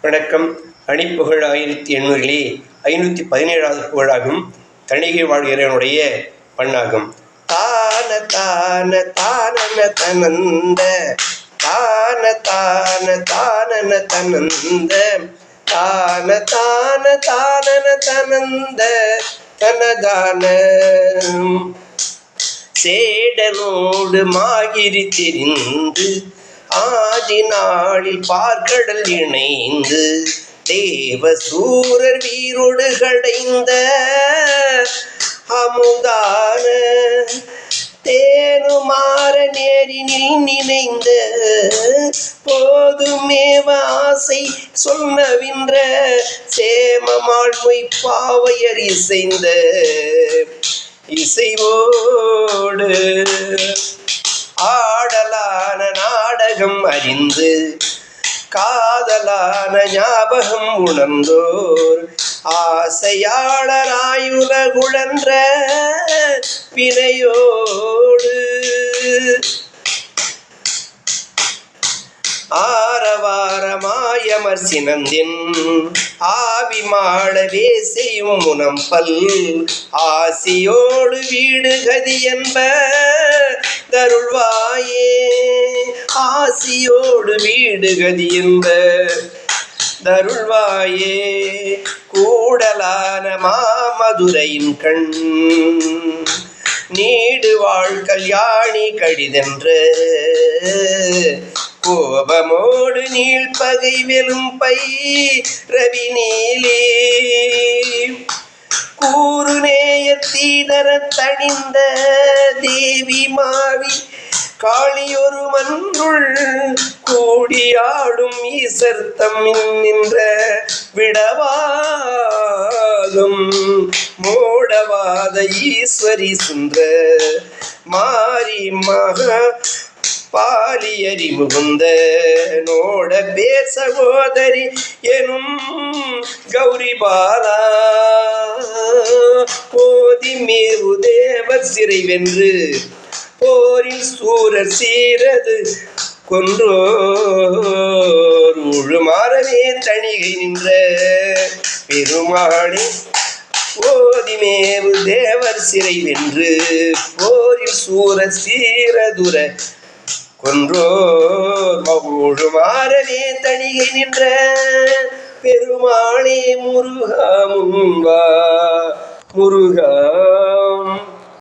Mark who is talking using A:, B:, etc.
A: வணக்கம். அணிப்புகழ் 1800 517வது புகழாகும். தணிகை வாழ்கிறனுடைய பண்ணாகும். தான தான தானன தனந்த தான தான தானன தனந்த தான தான தானன தனந்த தனதான சேடனோடு மாகிரி தெரிந்து ஆதி நாளில் பார்க்கடல் இணைந்து தேவ சூரர் வீரோடு கடைந்த அமுதான தேனுமாற நேரினில் நினைந்த போதுமேவ ஆசை சொன்னவின்ற சேமமாழ்மை பாவையர் இசைந்த இசைவோடு ஆடலான நாடகம் அறிந்து காதலான ஞாபகம் உணர்ந்தோர் ஆசையாளராயுலகுழன்ற வினையோடு ஆரவாரமாயமர் சினந்தின் ஆவி மாளவே செய்யும் முனம்பல் ஆசியோடு வீடு கதி என்ப தருள்வாயே ஆசியோடு வீடு கதி என்ப தருள்வாயே கூடலான மாமதுரையின் கண் நீடு வாழ் கல்யாணி கடிதென்ற கோபமோடு நீள்பகை வெறும் பை ரவி நீலே கூறு நேயத்தீதர தணிந்த தேவி மாவி காளியொரு மன்றுள் கூடியாடும் ஈசர்த்தம் நின்ற விடவாகும் மோடவாத ஈஸ்வரி சுந்த மாரி மக பாலியரி முகுந்த நோட பேர் சகோதரி எனும் கௌரி பாலா போதி மேரு தேவர் சிறை வென்று போரில் சூரர் சீரது கொன்றோர் முழுமாறவே தணிகை நின்ற பெருமாளே ஓதிமேவு தேவர் சிறை வென்று போரில் சூரர் சீரதுர கொன்றோர் முழுமாறவே தணிகை நின்ற பெருமாளே முருகா முருகா